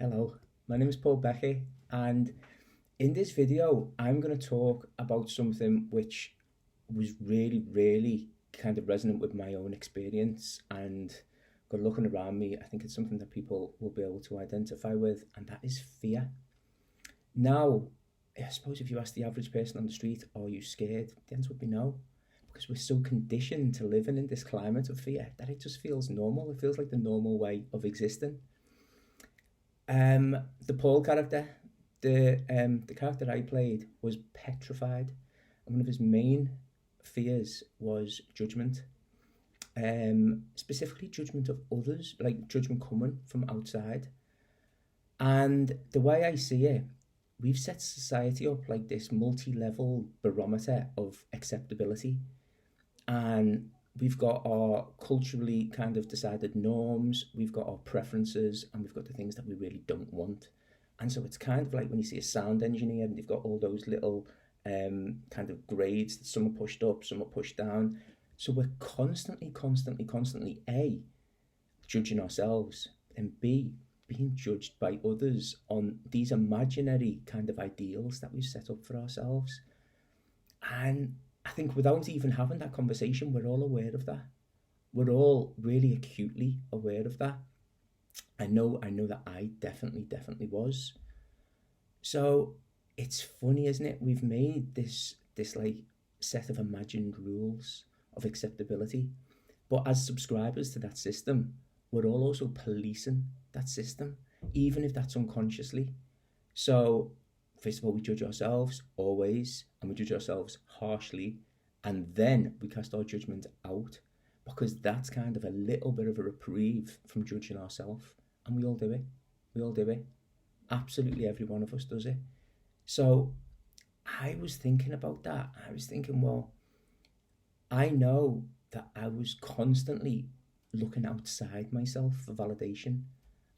Hello, my name is Paul-Beckett, and in this video, I'm going to talk about something which was really kind of resonant with my own experience. And got looking around me, I think it's something that people will be able to identify with, and that is fear. Now, I suppose if you ask the average person on the street, are you scared? The answer would be no, because we're so conditioned to living in this climate of fear that it just feels normal. It feels like the normal way of existing. The Paul character, the character I played was petrified, and one of his main fears was judgment. Specifically judgment of others, like judgment coming from outside. And the way I see it, we've set society up like this multi-level barometer of acceptability, and we've got our culturally kind of decided norms, we've got our preferences, and we've got the things that we really don't want. And so it's kind of like when you see a sound engineer and they've got all those little kind of grades that some are pushed up, some are pushed down. So we're constantly A, judging ourselves, and B, being judged by others on these imaginary kind of ideals that we've set up for ourselves. And I think without even having that conversation, we're all aware of that. We're all really acutely aware of that. I know that I definitely was. So it's funny, isn't it? We've made this like set of imagined rules of acceptability, but as subscribers to that system, we're all also policing that system, even if that's unconsciously. So first of all, we judge ourselves always, and we judge ourselves harshly, and then we cast our judgment out, because that's kind of a little bit of a reprieve from judging ourselves. And we all do it. We all do it. Absolutely every one of us does it. So I was thinking about that. I was thinking, well, I know that I was constantly looking outside myself for validation.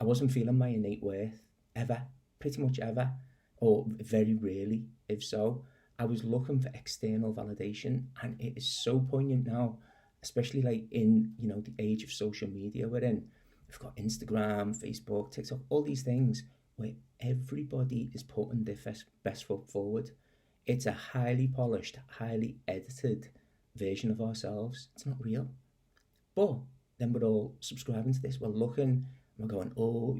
I wasn't feeling my innate worth ever, pretty much ever, or very rarely, if so. I was looking for external validation, and it is so poignant now, especially like in the age of social media we're in. We've got Instagram, Facebook, TikTok, all these things where everybody is putting their best foot forward. It's a highly polished, highly edited version of ourselves. It's not real. But then we're all subscribing to this. We're looking, we're going, oh,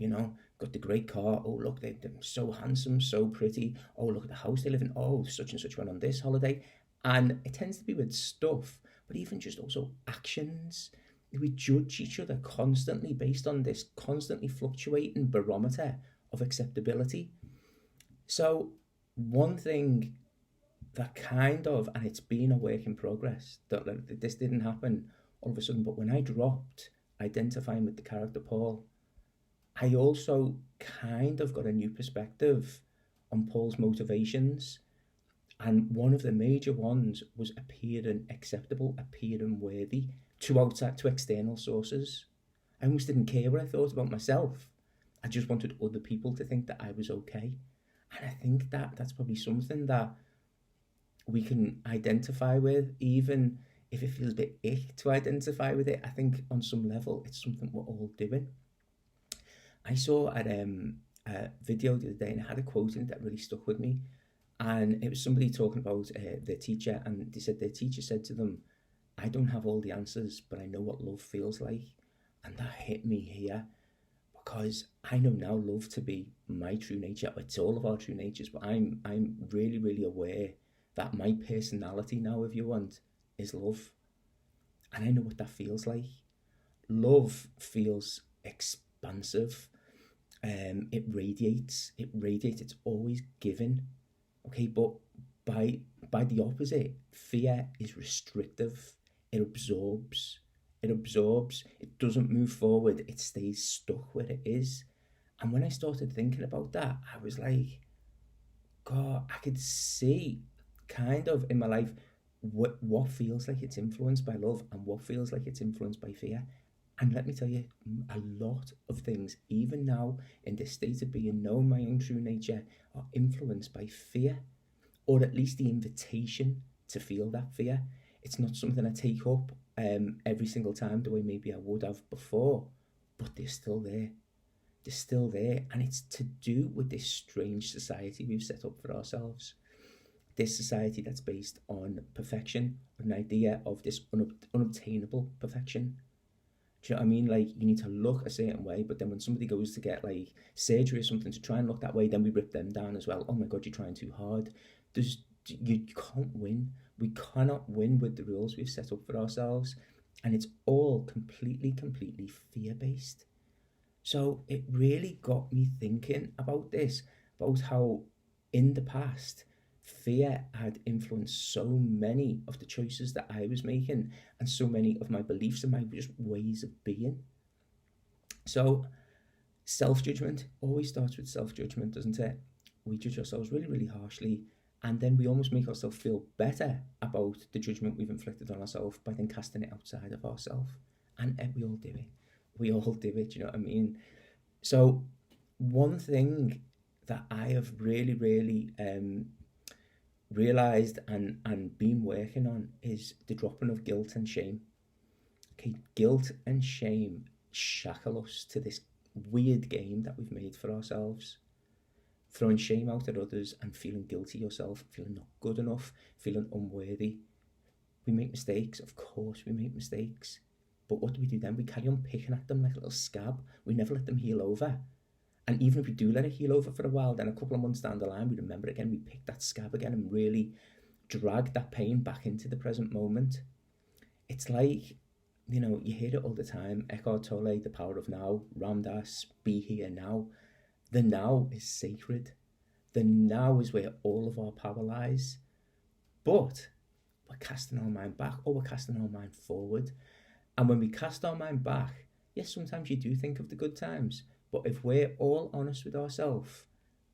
got the great car. Oh, look, they're so handsome, so pretty. Oh, look at the house they live in. Oh, such and such went on this holiday. And it tends to be with stuff, but even just also actions. We judge each other constantly based on this constantly fluctuating barometer of acceptability. So one thing that kind of, and it's been a work in progress, that like, this didn't happen all of a sudden, but when I dropped identifying with the character Paul, I also kind of got a new perspective on Paul's motivations. And one of the major ones was appearing acceptable, appearing worthy to external sources. I almost didn't care what I thought about myself. I just wanted other people to think that I was okay. And I think that that's probably something that we can identify with, even if it feels a bit ick to identify with it. I think on some level, it's something we're all doing. I saw a video the other day, and it had a quote in it that really stuck with me. And it was somebody talking about their teacher, and they said their teacher said to them, I don't have all the answers, but I know what love feels like. And that hit me here, because I know now love to be my true nature. It's all of our true natures, but I'm really aware that my personality now, if you want, is love. And I know what that feels like. Love feels expansive. It radiates, it's always given. Okay, but by the opposite, fear is restrictive. It absorbs, it doesn't move forward, it stays stuck where it is. And when I started thinking about that, I was like, God, I could see kind of in my life what feels like it's influenced by love and what feels like it's influenced by fear. And let me tell you, a lot of things, even now in this state of being, knowing my own true nature, are influenced by fear, or at least the invitation to feel that fear. It's not something I take up every single time the way maybe I would have before, but they're still there. They're still there, and it's to do with this strange society we've set up for ourselves. This society that's based on perfection, an idea of this unobtainable perfection. Do you know what I mean? Like, you need to look a certain way, but then when somebody goes to get like surgery or something to try and look that way, then we rip them down as well. Oh my God, you're trying too hard. You can't win. We cannot win with the rules we've set up for ourselves. And it's all completely fear based. So it really got me thinking about this, about how in the past, fear had influenced so many of the choices that I was making and so many of my beliefs and my just ways of being. So self-judgment always starts with self-judgment, doesn't it? We judge ourselves really harshly, and then we almost make ourselves feel better about the judgment we've inflicted on ourselves by then casting it outside of ourselves. And we all do it. We all do it, you know what I mean? So one thing that I have really realized and been working on is the dropping of guilt and shame. Okay, guilt and shame shackle us to this weird game that we've made for ourselves. Throwing shame out at others and feeling guilty yourself, feeling not good enough, feeling unworthy. We make mistakes, of course we make mistakes. But what do we do then? We carry on picking at them like a little scab. We never let them heal over. And even if we do let it heal over for a while, then a couple of months down the line, we remember it again, we pick that scab again and really drag that pain back into the present moment. It's like, you know, you hear it all the time, Eckhart Tolle, the power of now, Ram Dass, be here now. The now is sacred. The now is where all of our power lies. But we're casting our mind back, or we're casting our mind forward. And when we cast our mind back, yes, sometimes you do think of the good times, but if we're all honest with ourselves,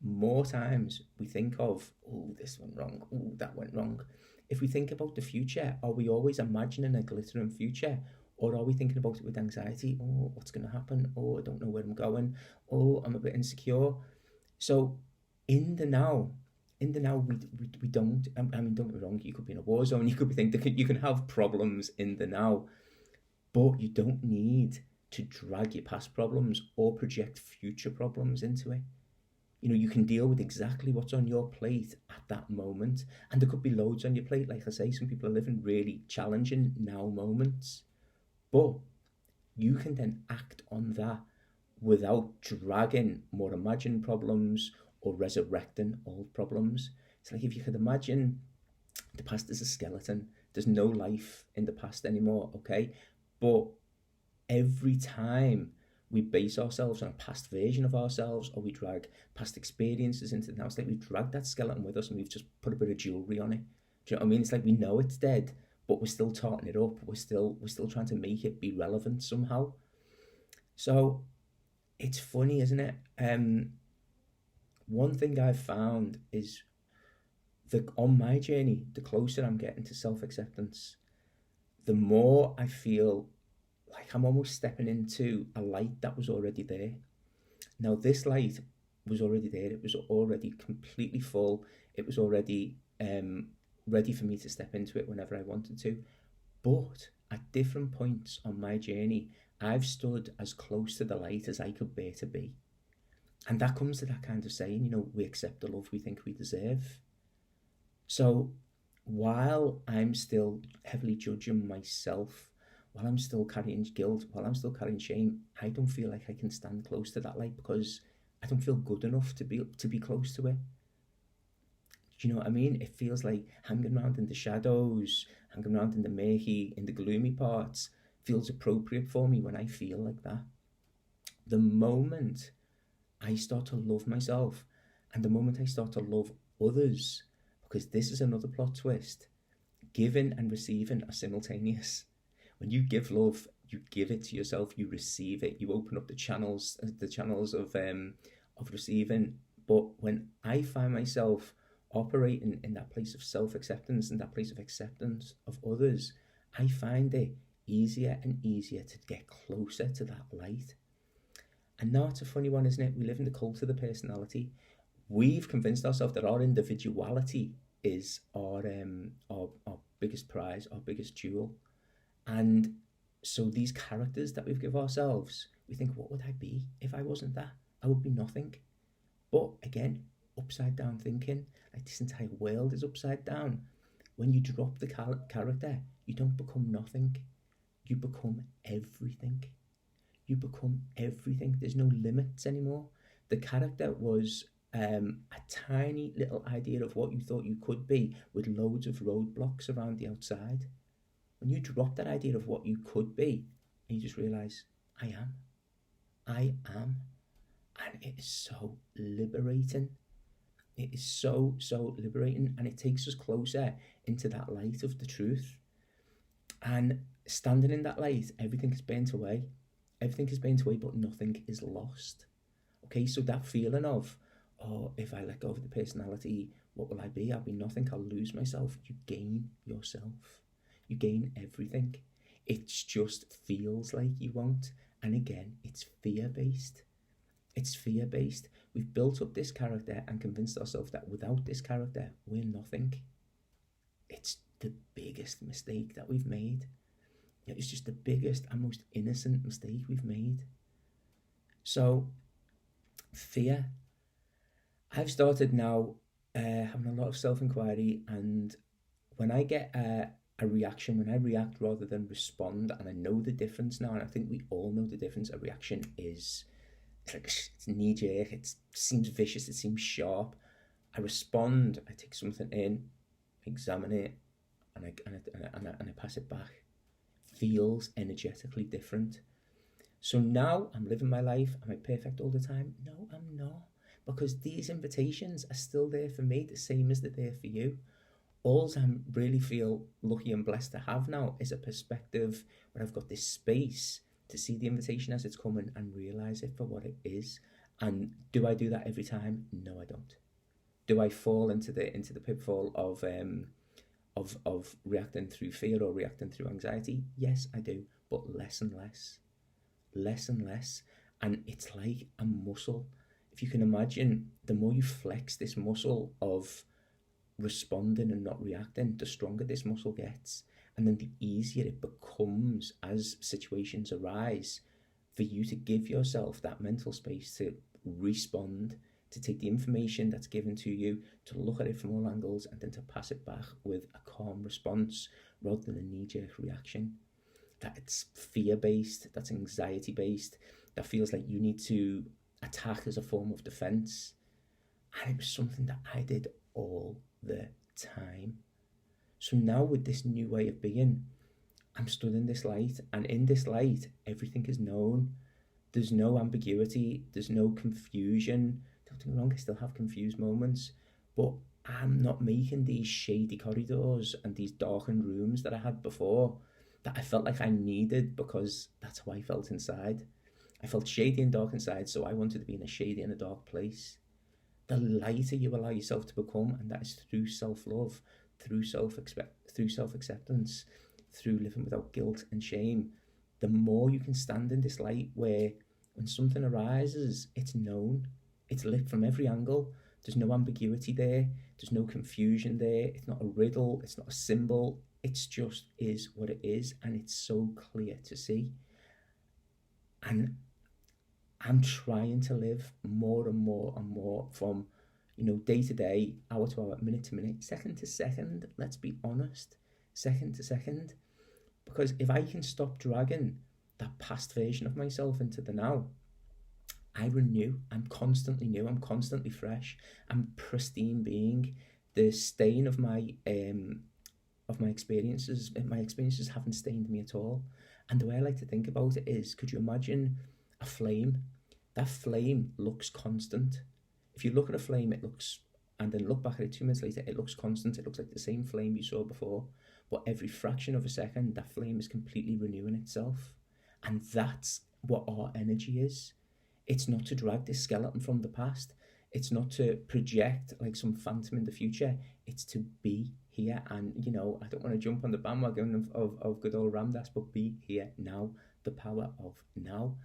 more times we think of, oh, this went wrong, oh, that went wrong. If we think about the future, are we always imagining a glittering future? Or are we thinking about it with anxiety? Oh, what's going to happen? Oh, I don't know where I'm going. Oh, I'm a bit insecure. So in the now, we don't, I mean, don't get me wrong, you could be in a war zone, you could be thinking, you can have problems in the now, but you don't need to drag your past problems or project future problems into it. You know, you can deal with exactly what's on your plate at that moment. And there could be loads on your plate. Like I say, some people are living really challenging now moments. But you can then act on that without dragging more imagined problems or resurrecting old problems. It's like if you could imagine the past is a skeleton. There's no life in the past anymore, okay? But every time we base ourselves on a past version of ourselves, or we drag past experiences into the now, it's like we drag that skeleton with us and we've just put a bit of jewelry on it. Do you know what I mean? It's like we know it's dead, but we're still tarting it up. We're still trying to make it be relevant somehow. So it's funny, isn't it? One thing I've found is that on my journey, the closer I'm getting to self-acceptance, the more I feel like I'm almost stepping into a light that was already there. Now, this light was already there. It was already completely full. It was already ready for me to step into it whenever I wanted to. But at different points on my journey, I've stood as close to the light as I could bear to be. And that comes to that kind of saying, you know, we accept the love we think we deserve. So while I'm still heavily judging myself, while I'm still carrying guilt, while I'm still carrying shame, I don't feel like I can stand close to that light because I don't feel good enough to be close to it. Do you know what I mean? It feels like hanging around in the shadows, hanging around in the murky, in the gloomy parts, feels appropriate for me when I feel like that. The moment I start to love myself, and the moment I start to love others, because this is another plot twist, giving and receiving are simultaneous. When you give love, you give it to yourself, you receive it, you open up the channels of receiving. But when I find myself operating in that place of self-acceptance and that place of acceptance of others, I find it easier and easier to get closer to that light. And now it's a funny one, isn't it? We live in the cult of the personality. We've convinced ourselves that our individuality is our biggest prize, our biggest jewel. And So these characters that we've given ourselves, we think, what would I be if I wasn't that? I would be nothing. But again, upside down thinking, like this entire world is upside down. When you drop the character, you don't become nothing. You become everything. You become everything. There's no limits anymore. The character was a tiny little idea of what you thought you could be with loads of roadblocks around the outside. When you drop that idea of what you could be and you just realize, I am. I am. And it is so liberating. It is so, so liberating. And it takes us closer into that light of the truth. And standing in that light, everything is burnt away. Everything is burnt away, but nothing is lost. Okay, so that feeling of, oh, if I let go of the personality, what will I be? I'll be nothing. I'll lose myself. You gain yourself. You gain everything. It just feels like you won't. And again, it's fear-based. It's fear-based. We've built up this character and convinced ourselves that without this character, we're nothing. It's the biggest mistake that we've made. It's just the biggest and most innocent mistake we've made. So, fear. I've started now having a lot of self-inquiry, and when I get a reaction, when I react rather than respond, and I know the difference now, and I think we all know the difference. A reaction is, it's knee-jerk, it seems vicious, it seems sharp. I respond, I take something in, examine it, and I pass it back. Feels energetically different. So now I'm living my life. Am I perfect all the time? No, I'm not. Because these invitations are still there for me, the same as they're there for you. All I really feel lucky and blessed to have now is a perspective where I've got this space to see the invitation as it's coming and realize it for what it is. And do I do that every time? No, I don't. Do I fall into the pitfall of reacting through fear or reacting through anxiety? Yes, I do, but less and less. Less and less. And it's like a muscle. If you can imagine, the more you flex this muscle of responding and not reacting, the stronger this muscle gets. And then the easier it becomes as situations arise for you to give yourself that mental space to respond, to take the information that's given to you, to look at it from all angles, and then to pass it back with a calm response rather than a knee-jerk reaction. That it's fear-based, that's anxiety-based, that feels like you need to attack as a form of defense. And it was something that I did all the time. So now with this new way of being, I'm stood in this light, and in this light, everything is known. There's no ambiguity, there's no confusion. Don't get me wrong, I still have confused moments, but I'm not making these shady corridors and these darkened rooms that I had before that I felt like I needed because that's how I felt inside. I felt shady and dark inside, so I wanted to be in a shady and a dark place. The lighter you allow yourself to become, and that is through self-love, through self-acceptance, through living without guilt and shame, the more you can stand in this light where when something arises, it's known, it's lit from every angle, there's no ambiguity there, there's no confusion there, it's not a riddle, it's not a symbol, it just is what it is, and it's so clear to see. And I'm trying to live more and more and more from, day to day, hour to hour, minute to minute, second to second, let's be honest, second to second. Because if I can stop dragging that past version of myself into the now, I renew, I'm constantly new, I'm constantly fresh, I'm pristine being. The stain of my experiences haven't stained me at all. And the way I like to think about it is, could you imagine a flame? That flame looks constant. If you look at a flame, it looks, and then look back at it 2 minutes later, it looks constant. It looks like the same flame you saw before. But every fraction of a second, that flame is completely renewing itself. And that's what our energy is. It's not to drag this skeleton from the past. It's not to project like some phantom in the future. It's to be here. And, I don't want to jump on the bandwagon of good old Ramdas, but be here now. The power of now.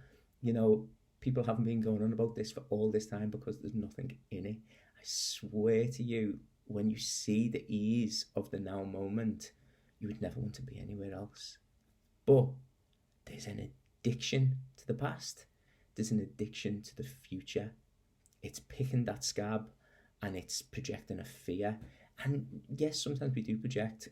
People haven't been going on about this for all this time because there's nothing in it. I swear to you, when you see the ease of the now moment, you would never want to be anywhere else. But there's an addiction to the past, there's an addiction to the future. It's picking that scab and it's projecting a fear. And yes, sometimes we do project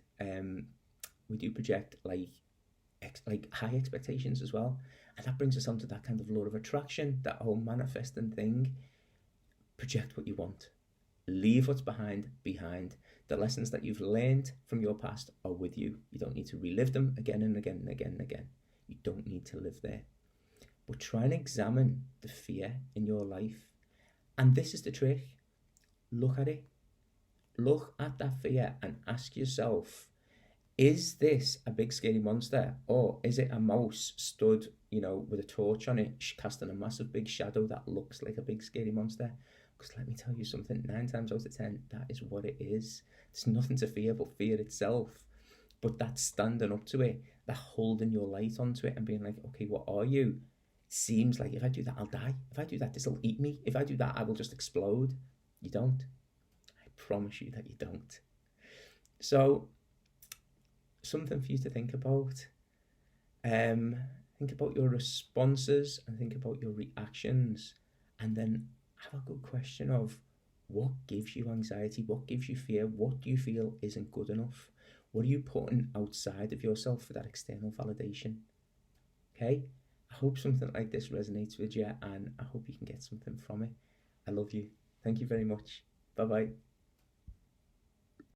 like high expectations as well. And that brings us on to that kind of law of attraction, that whole manifesting thing. Project what you want. Leave what's behind. The lessons that you've learned from your past are with you. You don't need to relive them again and again and again and again. You don't need to live there. But try and examine the fear in your life. And this is the trick. Look at it. Look at that fear and ask yourself, is this a big scary monster, or is it a mouse stood, with a torch on it, casting a massive big shadow that looks like a big scary monster? Because let me tell you something, 9 times out of 10, that is what it is. There's nothing to fear but fear itself. But that's standing up to it, that holding your light onto it and being like, okay, what are you? Seems like if I do that, I'll die. If I do that, this will eat me. If I do that, I will just explode. You don't. I promise you that you don't. So, something for you to think about. Think about your responses and think about your reactions, and then have a good question of what gives you anxiety, what gives you fear, what do you feel isn't good enough, what are you putting outside of yourself for that external validation. Okay, I hope something like this resonates with you, and I hope you can get something from it. I love you. Thank you very much. Bye bye.